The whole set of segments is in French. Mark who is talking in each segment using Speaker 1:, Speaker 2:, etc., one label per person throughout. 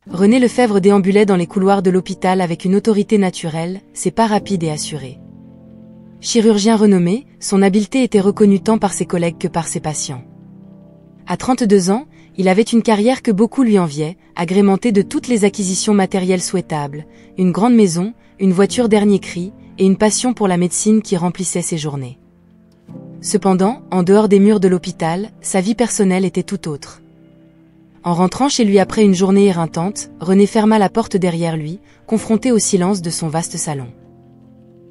Speaker 1: René Lefebvre déambulait dans les couloirs de l'hôpital avec une autorité naturelle, ses pas rapides et assurés. Chirurgien renommé, son habileté était reconnue tant par ses collègues que par ses patients. À 32 ans, il avait une carrière que beaucoup lui enviaient, agrémentée de toutes les acquisitions matérielles souhaitables, une grande maison, une voiture dernier cri, et une passion pour la médecine qui remplissait ses journées. Cependant, en dehors des murs de l'hôpital, sa vie personnelle était tout autre. En rentrant chez lui après une journée éreintante, René ferma la porte derrière lui, confronté au silence de son vaste salon.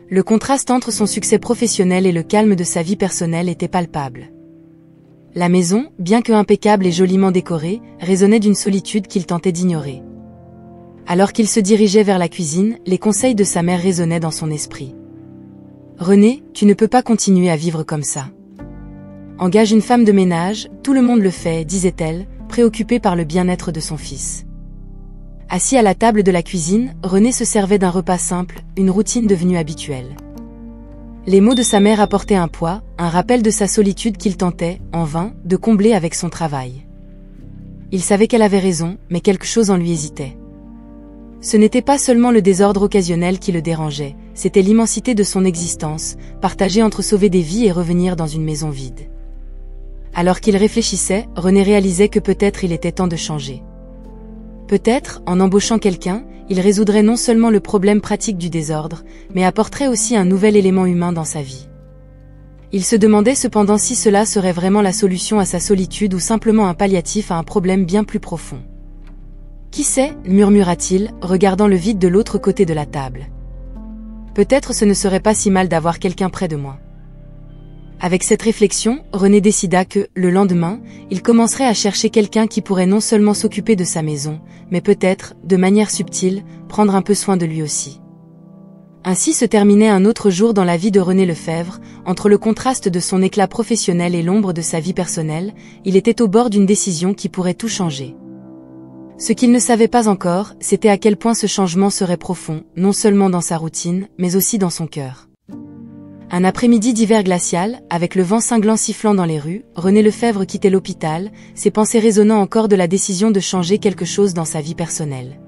Speaker 1: Le contraste entre son succès professionnel et le calme de sa vie personnelle était palpable. La maison, bien que impeccable et joliment décorée, résonnait d'une solitude qu'il tentait d'ignorer. Alors qu'il se dirigeait vers la cuisine, les conseils de sa mère résonnaient dans son esprit. « René, tu ne peux pas continuer à vivre comme ça. Engage une femme de ménage, tout le monde le fait, disait-elle, préoccupée par le bien-être de son fils. » Assis à la table de la cuisine, René se servait d'un repas simple, une routine devenue habituelle. Les mots de sa mère apportaient un poids, un rappel de sa solitude qu'il tentait, en vain, de combler avec son travail. Il savait qu'elle avait raison, mais quelque chose en lui hésitait. Ce n'était pas seulement le désordre occasionnel qui le dérangeait, c'était l'immensité de son existence, partagée entre sauver des vies et revenir dans une maison vide. Alors qu'il réfléchissait, René réalisait que peut-être il était temps de changer. Peut-être, en embauchant quelqu'un, il résoudrait non seulement le problème pratique du désordre, mais apporterait aussi un nouvel élément humain dans sa vie. Il se demandait cependant si cela serait vraiment la solution à sa solitude ou simplement un palliatif à un problème bien plus profond. « Qui sait » murmura-t-il, regardant le vide de l'autre côté de la table. « Peut-être ce ne serait pas si mal d'avoir quelqu'un près de moi. » Avec cette réflexion, René décida que, le lendemain, il commencerait à chercher quelqu'un qui pourrait non seulement s'occuper de sa maison, mais peut-être, de manière subtile, prendre un peu soin de lui aussi. Ainsi se terminait un autre jour dans la vie de René Lefebvre, entre le contraste de son éclat professionnel et l'ombre de sa vie personnelle, il était au bord d'une décision qui pourrait tout changer. Ce qu'il ne savait pas encore, c'était à quel point ce changement serait profond, non seulement dans sa routine, mais aussi dans son cœur. Un après-midi d'hiver glacial, avec le vent cinglant sifflant dans les rues, René Lefebvre quittait l'hôpital, ses pensées résonnant encore de la décision de changer quelque chose dans sa vie personnelle.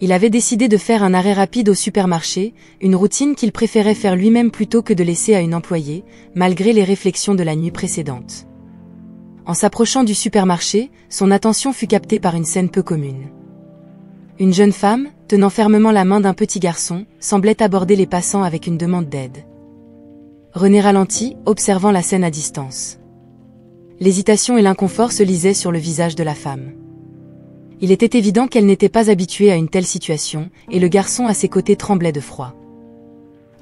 Speaker 1: Il avait décidé de faire un arrêt rapide au supermarché, une routine qu'il préférait faire lui-même plutôt que de laisser à une employée, malgré les réflexions de la nuit précédente. En s'approchant du supermarché, son attention fut captée par une scène peu commune. Une jeune femme, tenant fermement la main d'un petit garçon, semblait aborder les passants avec une demande d'aide. René ralentit, observant la scène à distance. L'hésitation et l'inconfort se lisaient sur le visage de la femme. Il était évident qu'elle n'était pas habituée à une telle situation, et le garçon à ses côtés tremblait de froid.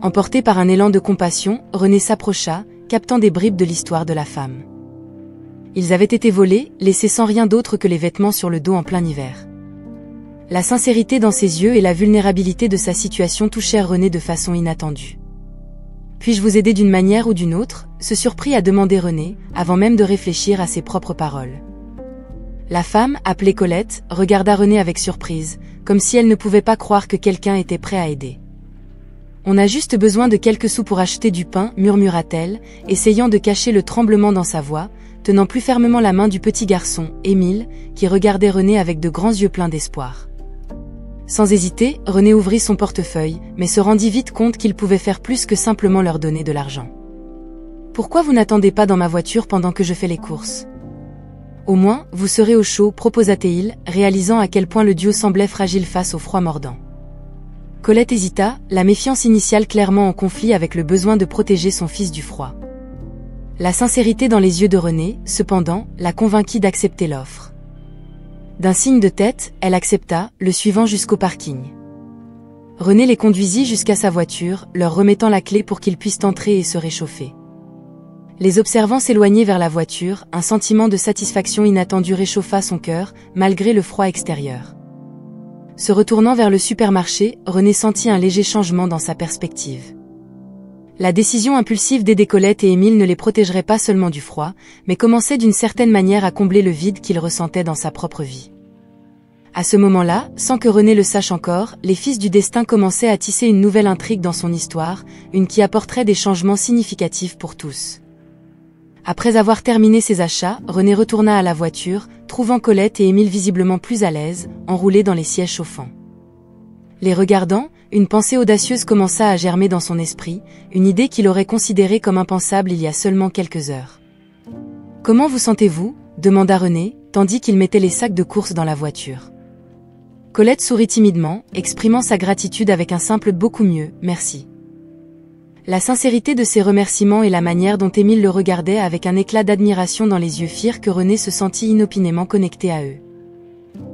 Speaker 1: Emporté par un élan de compassion, René s'approcha, captant des bribes de l'histoire de la femme. Ils avaient été volés, laissés sans rien d'autre que les vêtements sur le dos en plein hiver. La sincérité dans ses yeux et la vulnérabilité de sa situation touchèrent René de façon inattendue. « Puis-je vous aider d'une manière ou d'une autre » se surprit à demander René, avant même de réfléchir à ses propres paroles. La femme, appelée Colette, regarda René avec surprise, comme si elle ne pouvait pas croire que quelqu'un était prêt à aider. « On a juste besoin de quelques sous pour acheter du pain » murmura-t-elle, essayant de cacher le tremblement dans sa voix, tenant plus fermement la main du petit garçon, Émile, qui regardait René avec de grands yeux pleins d'espoir. Sans hésiter, René ouvrit son portefeuille, mais se rendit vite compte qu'il pouvait faire plus que simplement leur donner de l'argent. « Pourquoi vous n'attendez pas dans ma voiture pendant que je fais les courses ? Au moins, vous serez au chaud » proposa-t-il, réalisant à quel point le duo semblait fragile face au froid mordant. Colette hésita, la méfiance initiale clairement en conflit avec le besoin de protéger son fils du froid. La sincérité dans les yeux de René, cependant, la convainquit d'accepter l'offre. D'un signe de tête, elle accepta, le suivant jusqu'au parking. René les conduisit jusqu'à sa voiture, leur remettant la clé pour qu'ils puissent entrer et se réchauffer. Les observant s'éloigner vers la voiture, un sentiment de satisfaction inattendu réchauffa son cœur, malgré le froid extérieur. Se retournant vers le supermarché, René sentit un léger changement dans sa perspective. La décision impulsive d'aider Colette et Émile ne les protégerait pas seulement du froid, mais commençait d'une certaine manière à combler le vide qu'il ressentait dans sa propre vie. À ce moment-là, sans que René le sache encore, les fils du destin commençaient à tisser une nouvelle intrigue dans son histoire, une qui apporterait des changements significatifs pour tous. Après avoir terminé ses achats, René retourna à la voiture, trouvant Colette et Émile visiblement plus à l'aise, enroulés dans les sièges chauffants. Les regardant, une pensée audacieuse commença à germer dans son esprit, une idée qu'il aurait considérée comme impensable il y a seulement quelques heures. « Comment vous sentez-vous » demanda René, tandis qu'il mettait les sacs de course dans la voiture. Colette sourit timidement, exprimant sa gratitude avec un simple « beaucoup mieux, merci ». La sincérité de ses remerciements et la manière dont Émile le regardait avec un éclat d'admiration dans les yeux firent que René se sentit inopinément connecté à eux.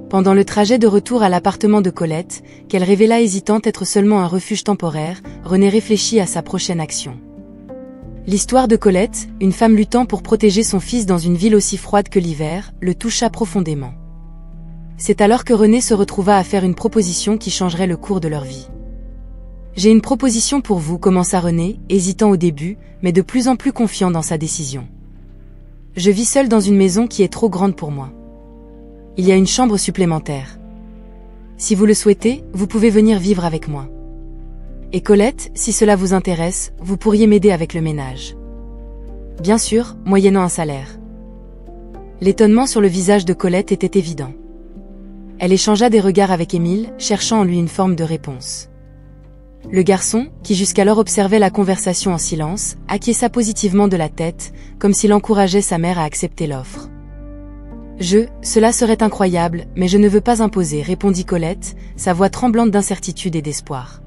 Speaker 1: Pendant le trajet de retour à l'appartement de Colette, qu'elle révéla hésitante être seulement un refuge temporaire, René réfléchit à sa prochaine action. L'histoire de Colette, une femme luttant pour protéger son fils dans une ville aussi froide que l'hiver, le toucha profondément. C'est alors que René se retrouva à faire une proposition qui changerait le cours de leur vie. « J'ai une proposition pour vous » commença René, hésitant au début, mais de plus en plus confiant dans sa décision. « Je vis seul dans une maison qui est trop grande pour moi. Il y a une chambre supplémentaire. Si vous le souhaitez, vous pouvez venir vivre avec moi. Et Colette, si cela vous intéresse, vous pourriez m'aider avec le ménage. Bien sûr, moyennant un salaire. » L'étonnement sur le visage de Colette était évident. Elle échangea des regards avec Émile, cherchant en lui une forme de réponse. Le garçon, qui jusqu'alors observait la conversation en silence, acquiesça positivement de la tête, comme s'il encourageait sa mère à accepter l'offre. « Cela serait incroyable, mais je ne veux pas imposer » répondit Colette, sa voix tremblante d'incertitude et d'espoir.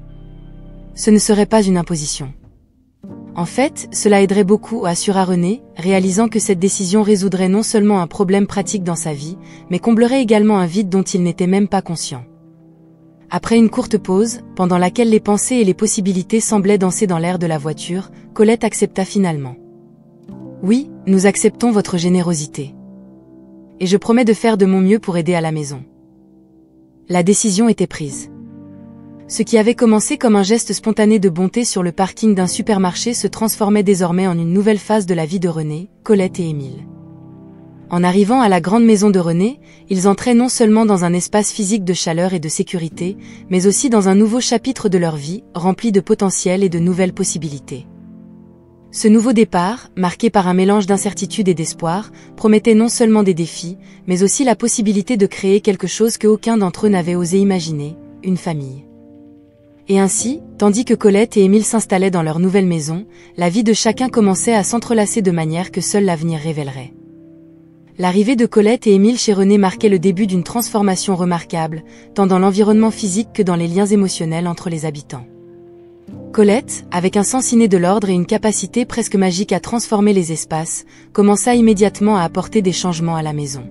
Speaker 1: Ce ne serait pas une imposition. En fait, cela aiderait beaucoup, assura René, réalisant que cette décision résoudrait non seulement un problème pratique dans sa vie, mais comblerait également un vide dont il n'était même pas conscient. Après une courte pause, pendant laquelle les pensées et les possibilités semblaient danser dans l'air de la voiture, Colette accepta finalement. « Oui, nous acceptons votre générosité. Et je promets de faire de mon mieux pour aider à la maison. » La décision était prise. Ce qui avait commencé comme un geste spontané de bonté sur le parking d'un supermarché se transformait désormais en une nouvelle phase de la vie de René, Colette et Émile. En arrivant à la grande maison de René, ils entraient non seulement dans un espace physique de chaleur et de sécurité, mais aussi dans un nouveau chapitre de leur vie, rempli de potentiel et de nouvelles possibilités. Ce nouveau départ, marqué par un mélange d'incertitude et d'espoir, promettait non seulement des défis, mais aussi la possibilité de créer quelque chose qu'aucun d'entre eux n'avait osé imaginer, une famille. Et ainsi, tandis que Colette et Émile s'installaient dans leur nouvelle maison, la vie de chacun commençait à s'entrelacer de manière que seul l'avenir révélerait. L'arrivée de Colette et Émile chez René marquait le début d'une transformation remarquable, tant dans l'environnement physique que dans les liens émotionnels entre les habitants. Colette, avec un sens inné de l'ordre et une capacité presque magique à transformer les espaces, commença immédiatement à apporter des changements à la maison.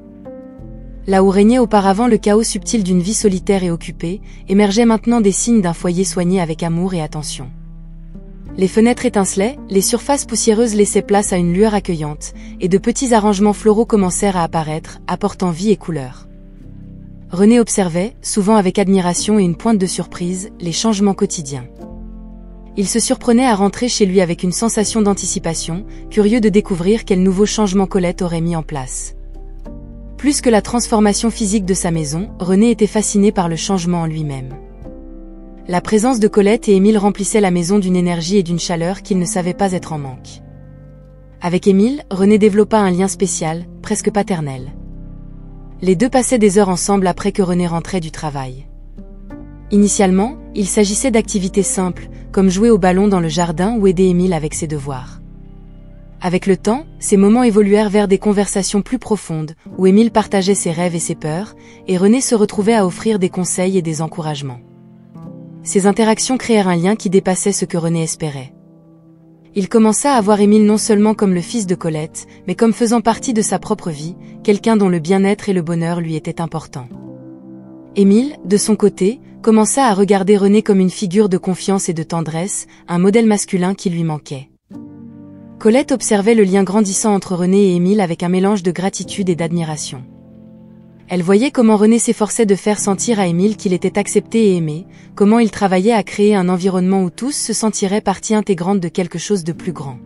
Speaker 1: Là où régnait auparavant le chaos subtil d'une vie solitaire et occupée, émergeaient maintenant des signes d'un foyer soigné avec amour et attention. Les fenêtres étincelaient, les surfaces poussiéreuses laissaient place à une lueur accueillante, et de petits arrangements floraux commencèrent à apparaître, apportant vie et couleur. René observait, souvent avec admiration et une pointe de surprise, les changements quotidiens. Il se surprenait à rentrer chez lui avec une sensation d'anticipation, curieux de découvrir quel nouveau changement Colette aurait mis en place. Plus que la transformation physique de sa maison, René était fasciné par le changement en lui-même. La présence de Colette et Émile remplissait la maison d'une énergie et d'une chaleur qu'il ne savait pas être en manque. Avec Émile, René développa un lien spécial, presque paternel. Les deux passaient des heures ensemble après que René rentrait du travail. Initialement, il s'agissait d'activités simples, comme jouer au ballon dans le jardin ou aider Émile avec ses devoirs. Avec le temps, ces moments évoluèrent vers des conversations plus profondes, où Émile partageait ses rêves et ses peurs, et René se retrouvait à offrir des conseils et des encouragements. Ces interactions créèrent un lien qui dépassait ce que René espérait. Il commença à voir Émile non seulement comme le fils de Colette, mais comme faisant partie de sa propre vie, quelqu'un dont le bien-être et le bonheur lui étaient importants. Émile, de son côté, commença à regarder René comme une figure de confiance et de tendresse, un modèle masculin qui lui manquait. Colette observait le lien grandissant entre René et Émile avec un mélange de gratitude et d'admiration. Elle voyait comment René s'efforçait de faire sentir à Émile qu'il était accepté et aimé, comment il travaillait à créer un environnement où tous se sentiraient partie intégrante de quelque chose de plus grand.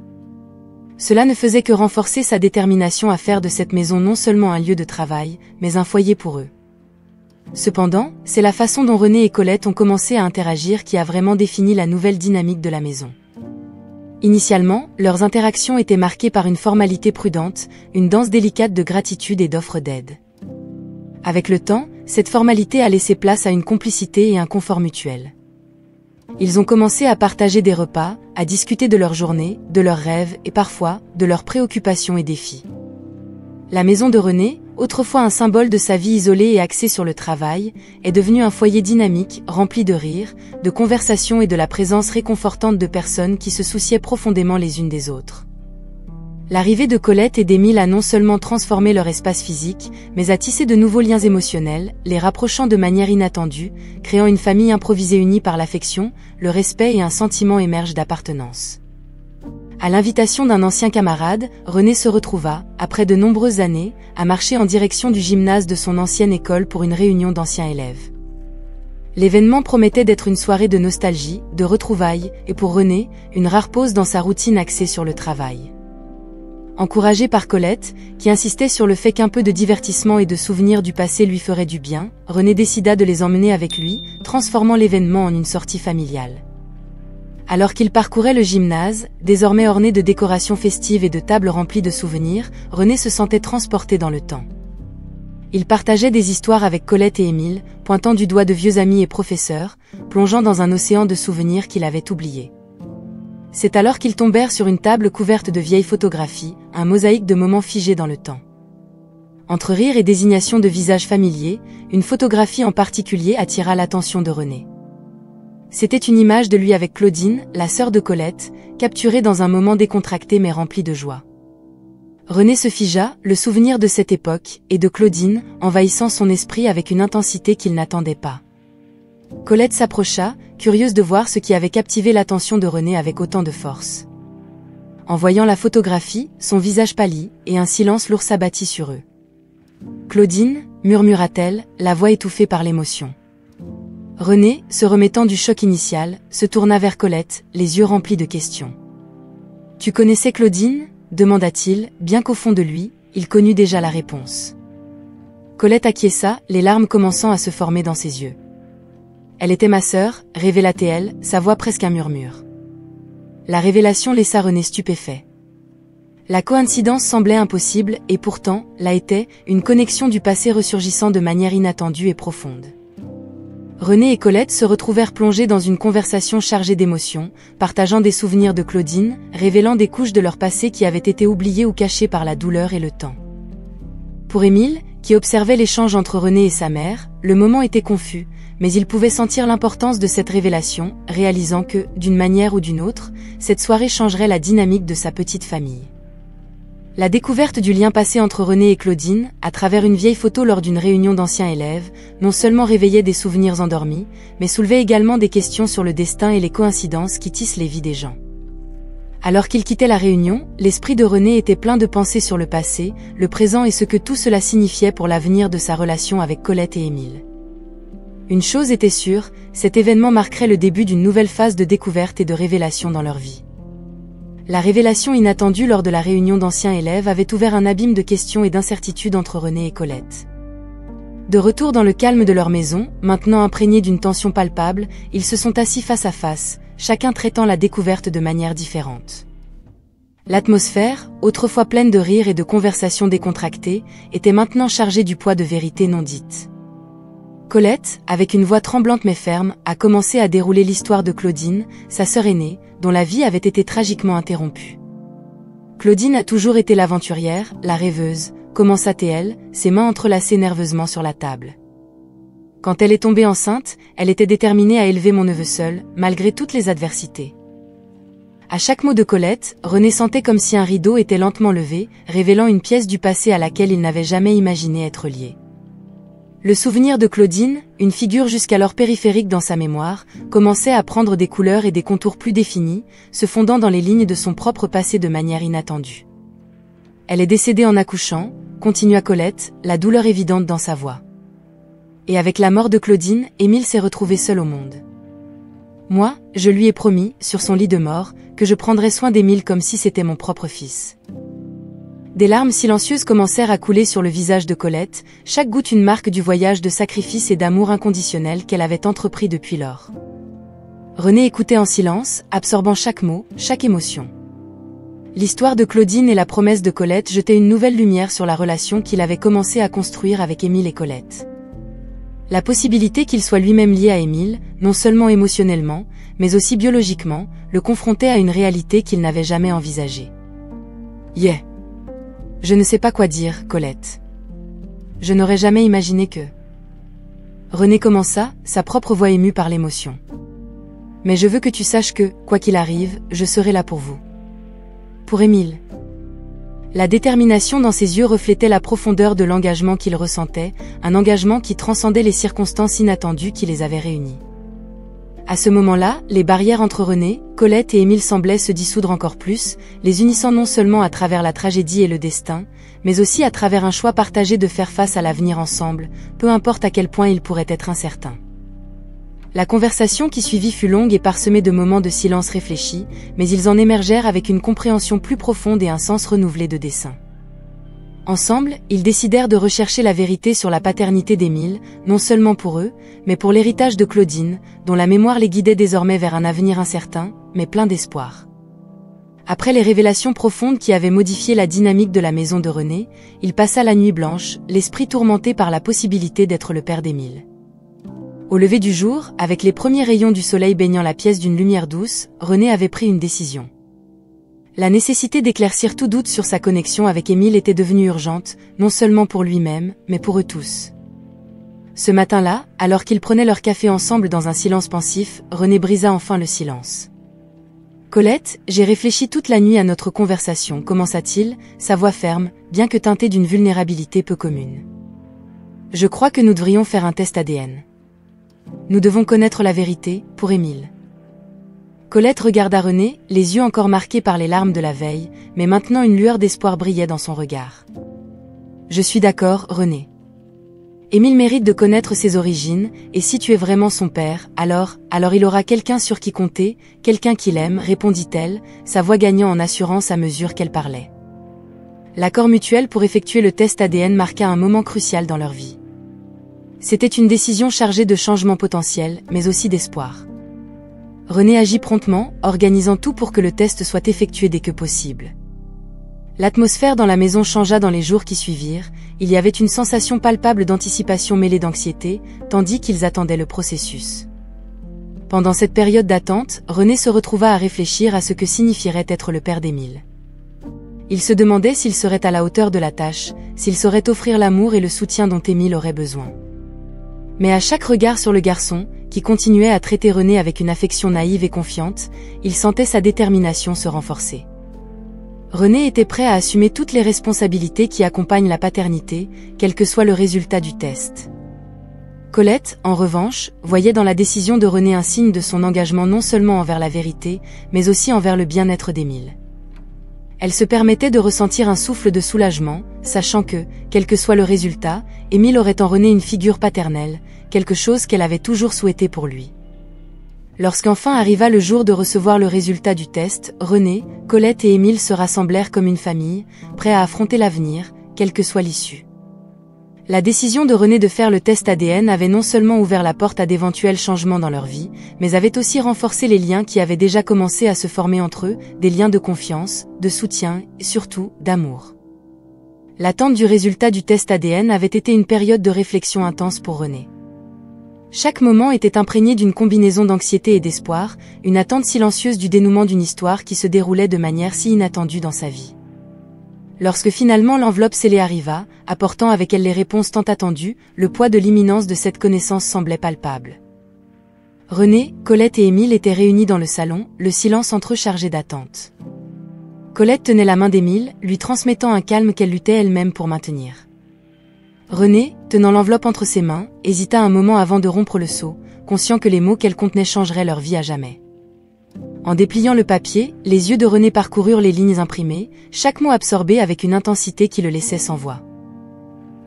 Speaker 1: Cela ne faisait que renforcer sa détermination à faire de cette maison non seulement un lieu de travail, mais un foyer pour eux. Cependant, c'est la façon dont René et Colette ont commencé à interagir qui a vraiment défini la nouvelle dynamique de la maison. Initialement, leurs interactions étaient marquées par une formalité prudente, une danse délicate de gratitude et d'offre d'aide. Avec le temps, cette formalité a laissé place à une complicité et un confort mutuel. Ils ont commencé à partager des repas, à discuter de leur journée, de leurs rêves et parfois, de leurs préoccupations et défis. La maison de René, autrefois un symbole de sa vie isolée et axée sur le travail, est devenue un foyer dynamique, rempli de rires, de conversations et de la présence réconfortante de personnes qui se souciaient profondément les unes des autres. L'arrivée de Colette et d'Émile a non seulement transformé leur espace physique, mais a tissé de nouveaux liens émotionnels, les rapprochant de manière inattendue, créant une famille improvisée unie par l'affection, le respect et un sentiment émerge d'appartenance. À l'invitation d'un ancien camarade, René se retrouva, après de nombreuses années, à marcher en direction du gymnase de son ancienne école pour une réunion d'anciens élèves. L'événement promettait d'être une soirée de nostalgie, de retrouvailles, et pour René, une rare pause dans sa routine axée sur le travail. Encouragé par Colette, qui insistait sur le fait qu'un peu de divertissement et de souvenirs du passé lui ferait du bien, René décida de les emmener avec lui, transformant l'événement en une sortie familiale. Alors qu'il parcourait le gymnase, désormais orné de décorations festives et de tables remplies de souvenirs, René se sentait transporté dans le temps. Il partageait des histoires avec Colette et Émile, pointant du doigt de vieux amis et professeurs, plongeant dans un océan de souvenirs qu'il avait oubliés. C'est alors qu'ils tombèrent sur une table couverte de vieilles photographies, un mosaïque de moments figés dans le temps. Entre rires et désignation de visages familiers, une photographie en particulier attira l'attention de René. C'était une image de lui avec Claudine, la sœur de Colette, capturée dans un moment décontracté mais rempli de joie. René se figea, le souvenir de cette époque, et de Claudine, envahissant son esprit avec une intensité qu'il n'attendait pas. Colette s'approcha, curieuse de voir ce qui avait captivé l'attention de René avec autant de force. En voyant la photographie, son visage pâlit, et un silence lourd s'abattit sur eux. « Claudine » murmura-t-elle, la voix étouffée par l'émotion. René, se remettant du choc initial, se tourna vers Colette, les yeux remplis de questions. « Tu connaissais Claudine » demanda-t-il, bien qu'au fond de lui, il connut déjà la réponse. Colette acquiesça, les larmes commençant à se former dans ses yeux. « Elle était ma sœur » révéla-t-elle, sa voix presque un murmure. La révélation laissa René stupéfait. La coïncidence semblait impossible, et pourtant, là était, une connexion du passé ressurgissant de manière inattendue et profonde. René et Colette se retrouvèrent plongés dans une conversation chargée d'émotions, partageant des souvenirs de Claudine, révélant des couches de leur passé qui avaient été oubliées ou cachées par la douleur et le temps. Pour Émile, qui observait l'échange entre René et sa mère, le moment était confus, mais il pouvait sentir l'importance de cette révélation, réalisant que, d'une manière ou d'une autre, cette soirée changerait la dynamique de sa petite famille. La découverte du lien passé entre René et Claudine, à travers une vieille photo lors d'une réunion d'anciens élèves, non seulement réveillait des souvenirs endormis, mais soulevait également des questions sur le destin et les coïncidences qui tissent les vies des gens. Alors qu'il quittait la réunion, l'esprit de René était plein de pensées sur le passé, le présent et ce que tout cela signifiait pour l'avenir de sa relation avec Colette et Émile. Une chose était sûre, cet événement marquerait le début d'une nouvelle phase de découverte et de révélation dans leur vie. La révélation inattendue lors de la réunion d'anciens élèves avait ouvert un abîme de questions et d'incertitudes entre René et Colette. De retour dans le calme de leur maison, maintenant imprégnés d'une tension palpable, ils se sont assis face à face, chacun traitant la découverte de manière différente. L'atmosphère, autrefois pleine de rires et de conversations décontractées, était maintenant chargée du poids de vérités non dites. Colette, avec une voix tremblante mais ferme, a commencé à dérouler l'histoire de Claudine, sa sœur aînée, dont la vie avait été tragiquement interrompue. Claudine a toujours été l'aventurière, la rêveuse, commença-t-elle, ses mains entrelacées nerveusement sur la table. Quand elle est tombée enceinte, elle était déterminée à élever mon neveu seul, malgré toutes les adversités. À chaque mot de Colette, René sentait comme si un rideau était lentement levé, révélant une pièce du passé à laquelle il n'avait jamais imaginé être lié. Le souvenir de Claudine, une figure jusqu'alors périphérique dans sa mémoire, commençait à prendre des couleurs et des contours plus définis, se fondant dans les lignes de son propre passé de manière inattendue. Elle est décédée en accouchant, continua Colette, la douleur évidente dans sa voix. Et avec la mort de Claudine, Émile s'est retrouvé seul au monde. Moi, je lui ai promis, sur son lit de mort, que je prendrais soin d'Émile comme si c'était mon propre fils. Des larmes silencieuses commencèrent à couler sur le visage de Colette, chaque goutte une marque du voyage de sacrifice et d'amour inconditionnel qu'elle avait entrepris depuis lors. René écoutait en silence, absorbant chaque mot, chaque émotion. L'histoire de Claudine et la promesse de Colette jetaient une nouvelle lumière sur la relation qu'il avait commencé à construire avec Émile et Colette. La possibilité qu'il soit lui-même lié à Émile, non seulement émotionnellement, mais aussi biologiquement, le confrontait à une réalité qu'il n'avait jamais envisagée. Yeah. Je ne sais pas quoi dire, Colette. Je n'aurais jamais imaginé que... René commença, sa propre voix émue par l'émotion. Mais je veux que tu saches que, quoi qu'il arrive, je serai là pour vous. Pour Émile. La détermination dans ses yeux reflétait la profondeur de l'engagement qu'il ressentait, un engagement qui transcendait les circonstances inattendues qui les avaient réunis. À ce moment-là, les barrières entre René, Colette et Émile semblaient se dissoudre encore plus, les unissant non seulement à travers la tragédie et le destin, mais aussi à travers un choix partagé de faire face à l'avenir ensemble, peu importe à quel point il pourrait être incertain. La conversation qui suivit fut longue et parsemée de moments de silence réfléchi, mais ils en émergèrent avec une compréhension plus profonde et un sens renouvelé de dessein. Ensemble, ils décidèrent de rechercher la vérité sur la paternité d'Émile, non seulement pour eux, mais pour l'héritage de Claudine, dont la mémoire les guidait désormais vers un avenir incertain, mais plein d'espoir. Après les révélations profondes qui avaient modifié la dynamique de la maison de René, il passa la nuit blanche, l'esprit tourmenté par la possibilité d'être le père d'Émile. Au lever du jour, avec les premiers rayons du soleil baignant la pièce d'une lumière douce, René avait pris une décision. La nécessité d'éclaircir tout doute sur sa connexion avec Émile était devenue urgente, non seulement pour lui-même, mais pour eux tous. Ce matin-là, alors qu'ils prenaient leur café ensemble dans un silence pensif, René brisa enfin le silence. « Colette, j'ai réfléchi toute la nuit à notre conversation, commença-t-il, sa voix ferme, bien que teintée d'une vulnérabilité peu commune. Je crois que nous devrions faire un test ADN. Nous devons connaître la vérité, pour Émile. » Colette regarda René, les yeux encore marqués par les larmes de la veille, mais maintenant une lueur d'espoir brillait dans son regard. « Je suis d'accord, René. Émile mérite de connaître ses origines, et si tu es vraiment son père, alors il aura quelqu'un sur qui compter, quelqu'un qu'il aime, répondit-elle, sa voix gagnant en assurance à mesure qu'elle parlait. L'accord mutuel pour effectuer le test ADN marqua un moment crucial dans leur vie. C'était une décision chargée de changements potentiels, mais aussi d'espoir. René agit promptement, organisant tout pour que le test soit effectué dès que possible. L'atmosphère dans la maison changea dans les jours qui suivirent, il y avait une sensation palpable d'anticipation mêlée d'anxiété, tandis qu'ils attendaient le processus. Pendant cette période d'attente, René se retrouva à réfléchir à ce que signifierait être le père d'Émile. Il se demandait s'il serait à la hauteur de la tâche, s'il saurait offrir l'amour et le soutien dont Émile aurait besoin. Mais à chaque regard sur le garçon, qui continuait à traiter René avec une affection naïve et confiante, il sentait sa détermination se renforcer. René était prêt à assumer toutes les responsabilités qui accompagnent la paternité, quel que soit le résultat du test. Colette, en revanche, voyait dans la décision de René un signe de son engagement non seulement envers la vérité, mais aussi envers le bien-être d'Émile. Elle se permettait de ressentir un souffle de soulagement, sachant que, quel que soit le résultat, Émile aurait en René une figure paternelle, quelque chose qu'elle avait toujours souhaité pour lui. Lorsqu'enfin arriva le jour de recevoir le résultat du test, René, Colette et Émile se rassemblèrent comme une famille, prêts à affronter l'avenir, quelle que soit l'issue. La décision de René de faire le test ADN avait non seulement ouvert la porte à d'éventuels changements dans leur vie, mais avait aussi renforcé les liens qui avaient déjà commencé à se former entre eux, des liens de confiance, de soutien, et surtout, d'amour. L'attente du résultat du test ADN avait été une période de réflexion intense pour René. Chaque moment était imprégné d'une combinaison d'anxiété et d'espoir, une attente silencieuse du dénouement d'une histoire qui se déroulait de manière si inattendue dans sa vie. Lorsque finalement l'enveloppe scellée arriva, apportant avec elle les réponses tant attendues, le poids de l'imminence de cette connaissance semblait palpable. René, Colette et Émile étaient réunis dans le salon, le silence entre eux chargé d'attente. Colette tenait la main d'Émile, lui transmettant un calme qu'elle luttait elle-même pour maintenir. René, tenant l'enveloppe entre ses mains, hésita un moment avant de rompre le sceau, conscient que les mots qu'elle contenait changeraient leur vie à jamais. En dépliant le papier, les yeux de René parcoururent les lignes imprimées, chaque mot absorbé avec une intensité qui le laissait sans voix.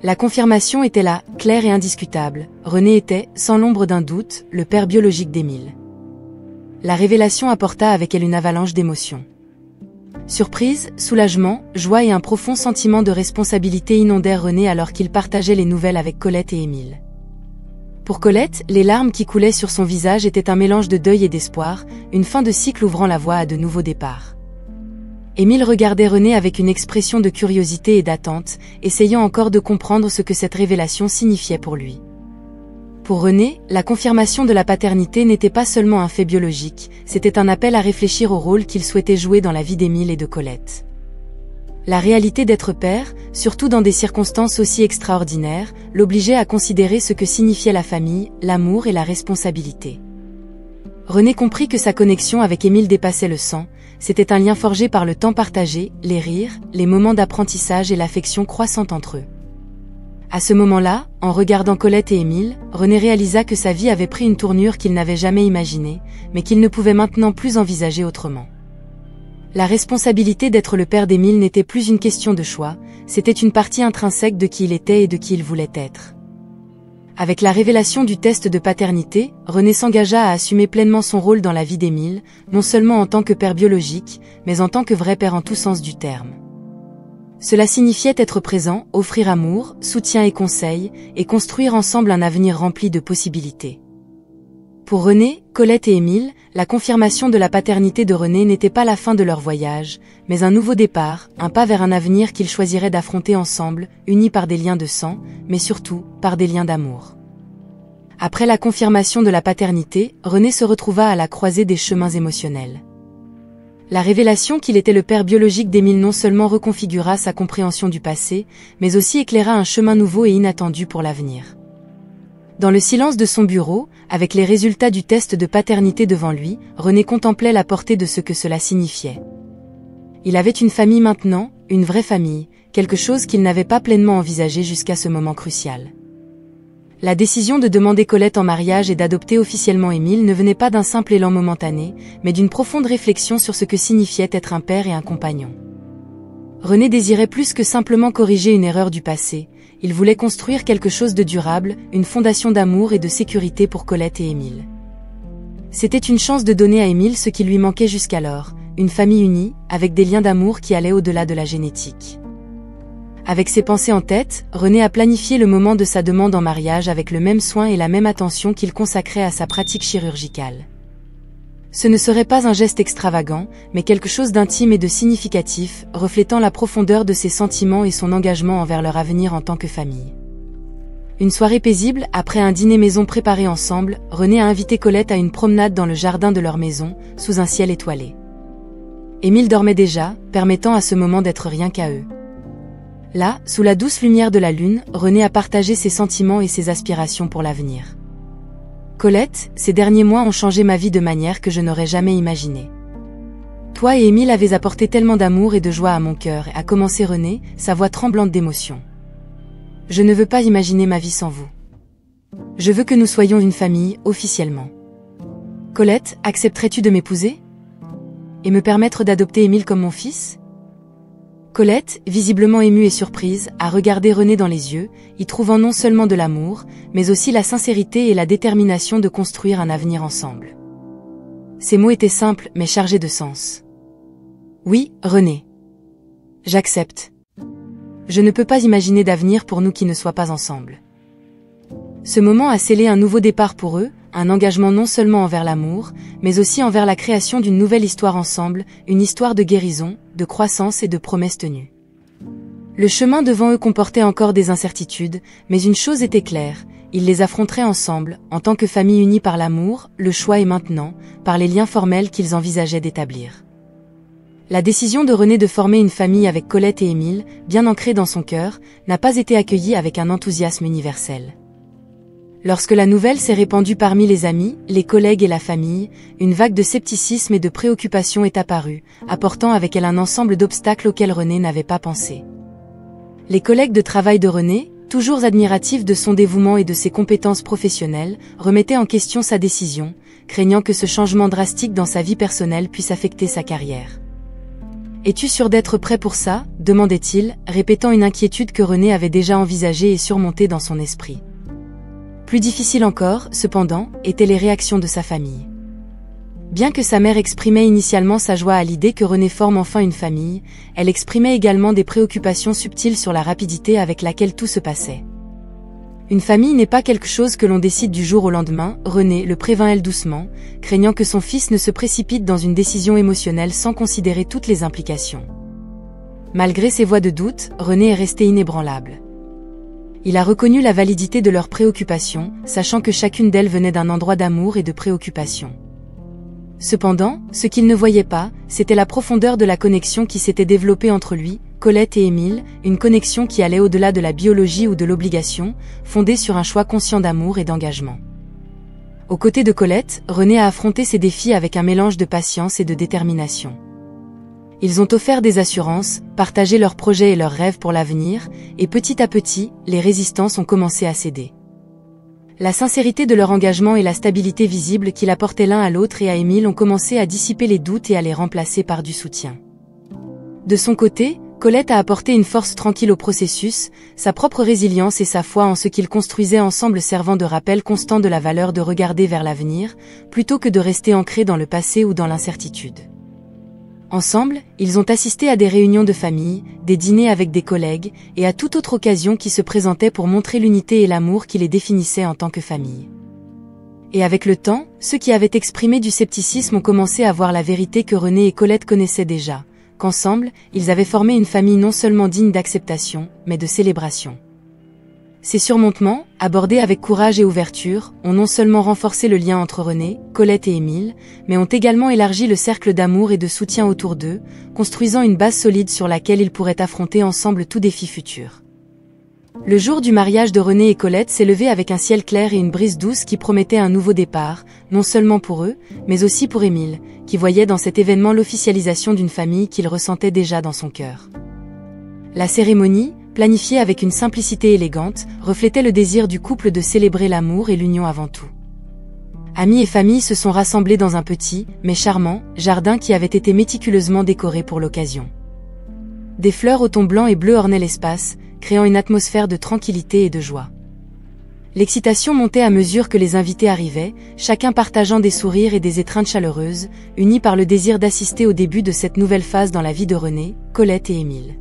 Speaker 1: La confirmation était là, claire et indiscutable. René était, sans l'ombre d'un doute, le père biologique d'Émile. La révélation apporta avec elle une avalanche d'émotions. Surprise, soulagement, joie et un profond sentiment de responsabilité inondèrent René alors qu'il partageait les nouvelles avec Colette et Émile. Pour Colette, les larmes qui coulaient sur son visage étaient un mélange de deuil et d'espoir, une fin de cycle ouvrant la voie à de nouveaux départs. Émile regardait René avec une expression de curiosité et d'attente, essayant encore de comprendre ce que cette révélation signifiait pour lui. Pour René, la confirmation de la paternité n'était pas seulement un fait biologique, c'était un appel à réfléchir au rôle qu'il souhaitait jouer dans la vie d'Émile et de Colette. La réalité d'être père, surtout dans des circonstances aussi extraordinaires, l'obligeait à considérer ce que signifiait la famille, l'amour et la responsabilité. René comprit que sa connexion avec Émile dépassait le sang, c'était un lien forgé par le temps partagé, les rires, les moments d'apprentissage et l'affection croissante entre eux. À ce moment-là, en regardant Colette et Émile, René réalisa que sa vie avait pris une tournure qu'il n'avait jamais imaginée, mais qu'il ne pouvait maintenant plus envisager autrement. La responsabilité d'être le père d'Émile n'était plus une question de choix, c'était une partie intrinsèque de qui il était et de qui il voulait être. Avec la révélation du test de paternité, René s'engagea à assumer pleinement son rôle dans la vie d'Émile, non seulement en tant que père biologique, mais en tant que vrai père en tout sens du terme. Cela signifiait être présent, offrir amour, soutien et conseils, et construire ensemble un avenir rempli de possibilités. Pour René, Colette et Émile, la confirmation de la paternité de René n'était pas la fin de leur voyage, mais un nouveau départ, un pas vers un avenir qu'ils choisiraient d'affronter ensemble, unis par des liens de sang, mais surtout, par des liens d'amour. Après la confirmation de la paternité, René se retrouva à la croisée des chemins émotionnels. La révélation qu'il était le père biologique d'Émile non seulement reconfigura sa compréhension du passé, mais aussi éclaira un chemin nouveau et inattendu pour l'avenir. Dans le silence de son bureau, avec les résultats du test de paternité devant lui, René contemplait la portée de ce que cela signifiait. Il avait une famille maintenant, une vraie famille, quelque chose qu'il n'avait pas pleinement envisagé jusqu'à ce moment crucial. La décision de demander Colette en mariage et d'adopter officiellement Émile ne venait pas d'un simple élan momentané, mais d'une profonde réflexion sur ce que signifiait être un père et un compagnon. René désirait plus que simplement corriger une erreur du passé, il voulait construire quelque chose de durable, une fondation d'amour et de sécurité pour Colette et Émile. C'était une chance de donner à Émile ce qui lui manquait jusqu'alors, une famille unie, avec des liens d'amour qui allaient au-delà de la génétique. Avec ces pensées en tête, René a planifié le moment de sa demande en mariage avec le même soin et la même attention qu'il consacrait à sa pratique chirurgicale. Ce ne serait pas un geste extravagant, mais quelque chose d'intime et de significatif, reflétant la profondeur de ses sentiments et son engagement envers leur avenir en tant que famille. Une soirée paisible, après un dîner maison préparé ensemble, René a invité Colette à une promenade dans le jardin de leur maison, sous un ciel étoilé. Émile dormait déjà, permettant à ce moment d'être rien qu'à eux. Là, sous la douce lumière de la lune, René a partagé ses sentiments et ses aspirations pour l'avenir. Colette, ces derniers mois ont changé ma vie de manière que je n'aurais jamais imaginée. Toi et Émile avez apporté tellement d'amour et de joie à mon cœur, a commencé René, sa voix tremblante d'émotion. Je ne veux pas imaginer ma vie sans vous. Je veux que nous soyons une famille, officiellement. Colette, accepterais-tu de m'épouser? Et me permettre d'adopter Émile comme mon fils? Colette, visiblement émue et surprise, a regardé René dans les yeux, y trouvant non seulement de l'amour, mais aussi la sincérité et la détermination de construire un avenir ensemble. Ces mots étaient simples, mais chargés de sens. Oui, René. J'accepte. Je ne peux pas imaginer d'avenir pour nous qui ne soient pas ensemble. Ce moment a scellé un nouveau départ pour eux, un engagement non seulement envers l'amour, mais aussi envers la création d'une nouvelle histoire ensemble, une histoire de guérison, de croissance et de promesses tenues. Le chemin devant eux comportait encore des incertitudes, mais une chose était claire, ils les affronteraient ensemble, en tant que famille unie par l'amour, le choix est maintenant, par les liens formels qu'ils envisageaient d'établir. La décision de René de former une famille avec Colette et Émile, bien ancrée dans son cœur, n'a pas été accueillie avec un enthousiasme universel. Lorsque la nouvelle s'est répandue parmi les amis, les collègues et la famille, une vague de scepticisme et de préoccupation est apparue, apportant avec elle un ensemble d'obstacles auxquels René n'avait pas pensé. Les collègues de travail de René, toujours admiratifs de son dévouement et de ses compétences professionnelles, remettaient en question sa décision, craignant que ce changement drastique dans sa vie personnelle puisse affecter sa carrière. « Es-tu sûr d'être prêt pour ça ?» demandait-il, répétant une inquiétude que René avait déjà envisagée et surmontée dans son esprit. Plus difficile encore, cependant, étaient les réactions de sa famille. Bien que sa mère exprimait initialement sa joie à l'idée que René forme enfin une famille, elle exprimait également des préoccupations subtiles sur la rapidité avec laquelle tout se passait. Une famille n'est pas quelque chose que l'on décide du jour au lendemain, René le prévint elle doucement, craignant que son fils ne se précipite dans une décision émotionnelle sans considérer toutes les implications. Malgré ses voix de doute, René est resté inébranlable. Il a reconnu la validité de leurs préoccupations, sachant que chacune d'elles venait d'un endroit d'amour et de préoccupation. Cependant, ce qu'il ne voyait pas, c'était la profondeur de la connexion qui s'était développée entre lui, Colette et Émile, une connexion qui allait au-delà de la biologie ou de l'obligation, fondée sur un choix conscient d'amour et d'engagement. Aux côtés de Colette, René a affronté ses défis avec un mélange de patience et de détermination. Ils ont offert des assurances, partagé leurs projets et leurs rêves pour l'avenir, et petit à petit, les résistances ont commencé à céder. La sincérité de leur engagement et la stabilité visible qu'ils apportaient l'un à l'autre et à Émile ont commencé à dissiper les doutes et à les remplacer par du soutien. De son côté, Colette a apporté une force tranquille au processus, sa propre résilience et sa foi en ce qu'ils construisaient ensemble servant de rappel constant de la valeur de regarder vers l'avenir, plutôt que de rester ancrés dans le passé ou dans l'incertitude. Ensemble, ils ont assisté à des réunions de famille, des dîners avec des collègues, et à toute autre occasion qui se présentait pour montrer l'unité et l'amour qui les définissaient en tant que famille. Et avec le temps, ceux qui avaient exprimé du scepticisme ont commencé à voir la vérité que René et Colette connaissaient déjà, qu'ensemble, ils avaient formé une famille non seulement digne d'acceptation, mais de célébration. Ces surmontements, abordés avec courage et ouverture, ont non seulement renforcé le lien entre René, Colette et Émile, mais ont également élargi le cercle d'amour et de soutien autour d'eux, construisant une base solide sur laquelle ils pourraient affronter ensemble tout défi futur. Le jour du mariage de René et Colette s'est levé avec un ciel clair et une brise douce qui promettait un nouveau départ, non seulement pour eux, mais aussi pour Émile, qui voyait dans cet événement l'officialisation d'une famille qu'il ressentait déjà dans son cœur. La cérémonie, planifiée avec une simplicité élégante, reflétait le désir du couple de célébrer l'amour et l'union avant tout. Amis et famille se sont rassemblés dans un petit, mais charmant, jardin qui avait été méticuleusement décoré pour l'occasion. Des fleurs au ton blanc et bleu ornaient l'espace, créant une atmosphère de tranquillité et de joie. L'excitation montait à mesure que les invités arrivaient, chacun partageant des sourires et des étreintes chaleureuses, unis par le désir d'assister au début de cette nouvelle phase dans la vie de René, Colette et Émile.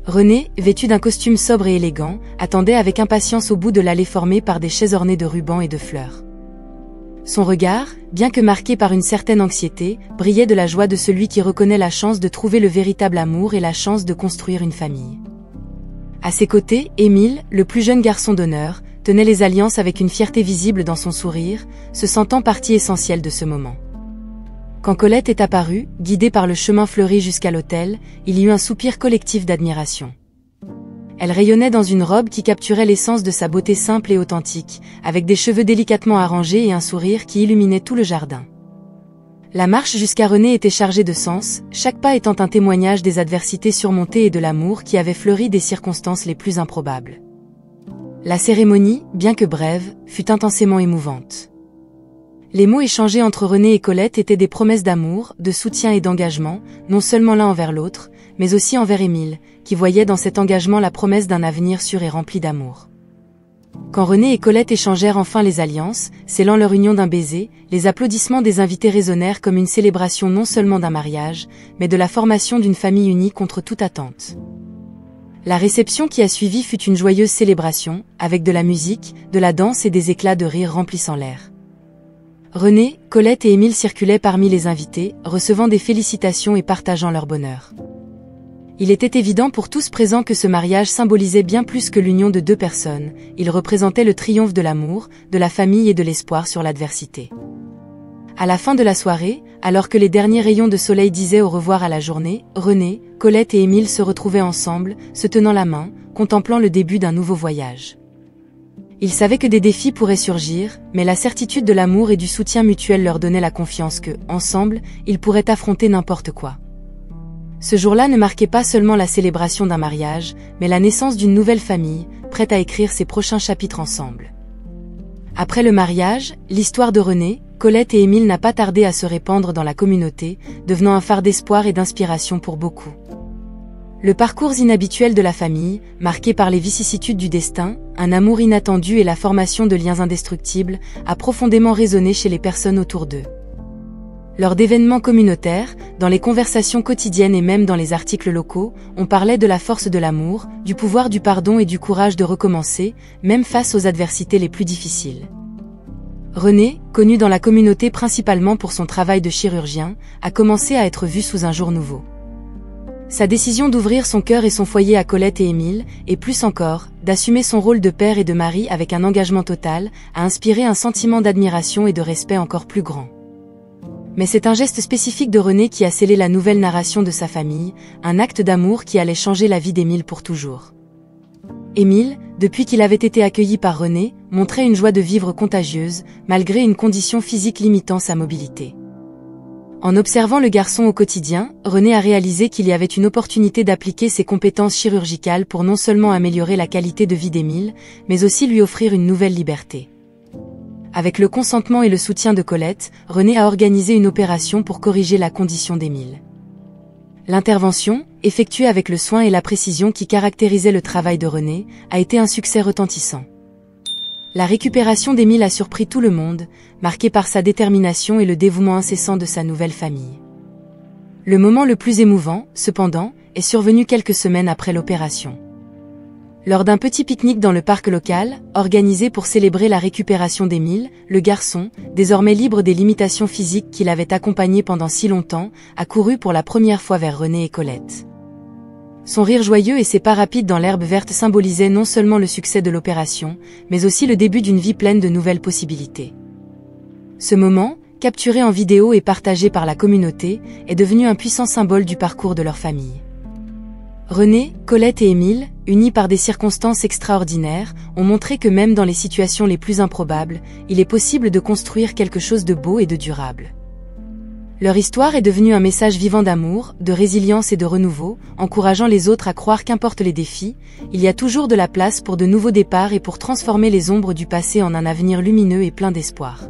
Speaker 1: René, vêtu d'un costume sobre et élégant, attendait avec impatience au bout de l'allée formée par des chaises ornées de rubans et de fleurs. Son regard, bien que marqué par une certaine anxiété, brillait de la joie de celui qui reconnaît la chance de trouver le véritable amour et la chance de construire une famille. À ses côtés, Émile, le plus jeune garçon d'honneur, tenait les alliances avec une fierté visible dans son sourire, se sentant partie essentielle de ce moment. Quand Colette est apparue, guidée par le chemin fleuri jusqu'à l'autel, il y eut un soupir collectif d'admiration. Elle rayonnait dans une robe qui capturait l'essence de sa beauté simple et authentique, avec des cheveux délicatement arrangés et un sourire qui illuminait tout le jardin. La marche jusqu'à René était chargée de sens, chaque pas étant un témoignage des adversités surmontées et de l'amour qui avait fleuri des circonstances les plus improbables. La cérémonie, bien que brève, fut intensément émouvante. Les mots échangés entre René et Colette étaient des promesses d'amour, de soutien et d'engagement, non seulement l'un envers l'autre, mais aussi envers Émile, qui voyait dans cet engagement la promesse d'un avenir sûr et rempli d'amour. Quand René et Colette échangèrent enfin les alliances, scellant leur union d'un baiser, les applaudissements des invités résonnèrent comme une célébration non seulement d'un mariage, mais de la formation d'une famille unie contre toute attente. La réception qui a suivi fut une joyeuse célébration, avec de la musique, de la danse et des éclats de rire remplissant l'air. René, Colette et Émile circulaient parmi les invités, recevant des félicitations et partageant leur bonheur. Il était évident pour tous présents que ce mariage symbolisait bien plus que l'union de deux personnes, il représentait le triomphe de l'amour, de la famille et de l'espoir sur l'adversité. À la fin de la soirée, alors que les derniers rayons de soleil disaient au revoir à la journée, René, Colette et Émile se retrouvaient ensemble, se tenant la main, contemplant le début d'un nouveau voyage. Ils savaient que des défis pourraient surgir, mais la certitude de l'amour et du soutien mutuel leur donnait la confiance que, ensemble, ils pourraient affronter n'importe quoi. Ce jour-là ne marquait pas seulement la célébration d'un mariage, mais la naissance d'une nouvelle famille, prête à écrire ses prochains chapitres ensemble. Après le mariage, l'histoire de René, Colette et Émile n'a pas tardé à se répandre dans la communauté, devenant un phare d'espoir et d'inspiration pour beaucoup. Le parcours inhabituel de la famille, marqué par les vicissitudes du destin, un amour inattendu et la formation de liens indestructibles, a profondément résonné chez les personnes autour d'eux. Lors d'événements communautaires, Dans les conversations quotidiennes et même dans les articles locaux, on parlait de la force de l'amour, du pouvoir du pardon et du courage de recommencer, même face aux adversités les plus difficiles. René, connu dans la communauté principalement pour son travail de chirurgien, a commencé à être vu sous un jour nouveau. Sa décision d'ouvrir son cœur et son foyer à Colette et Émile, et plus encore, d'assumer son rôle de père et de mari avec un engagement total, a inspiré un sentiment d'admiration et de respect encore plus grand. Mais c'est un geste spécifique de René qui a scellé la nouvelle narration de sa famille, un acte d'amour qui allait changer la vie d'Émile pour toujours. Émile, depuis qu'il avait été accueilli par René, montrait une joie de vivre contagieuse, malgré une condition physique limitant sa mobilité. En observant le garçon au quotidien, René a réalisé qu'il y avait une opportunité d'appliquer ses compétences chirurgicales pour non seulement améliorer la qualité de vie d'Émile, mais aussi lui offrir une nouvelle liberté. Avec le consentement et le soutien de Colette, René a organisé une opération pour corriger la condition d'Émile. L'intervention, effectuée avec le soin et la précision qui caractérisaient le travail de René, a été un succès retentissant. La récupération d'Émile a surpris tout le monde, marqué par sa détermination et le dévouement incessant de sa nouvelle famille. Le moment le plus émouvant, cependant, est survenu quelques semaines après l'opération. Lors d'un petit pique-nique dans le parc local, organisé pour célébrer la récupération d'Émile, le garçon, désormais libre des limitations physiques qui l'avaient accompagné pendant si longtemps, a couru pour la première fois vers René et Colette. Son rire joyeux et ses pas rapides dans l'herbe verte symbolisaient non seulement le succès de l'opération, mais aussi le début d'une vie pleine de nouvelles possibilités. Ce moment, capturé en vidéo et partagé par la communauté, est devenu un puissant symbole du parcours de leur famille. René, Colette et Émile, unis par des circonstances extraordinaires, ont montré que même dans les situations les plus improbables, il est possible de construire quelque chose de beau et de durable. Leur histoire est devenue un message vivant d'amour, de résilience et de renouveau, encourageant les autres à croire qu'importe les défis, il y a toujours de la place pour de nouveaux départs et pour transformer les ombres du passé en un avenir lumineux et plein d'espoir.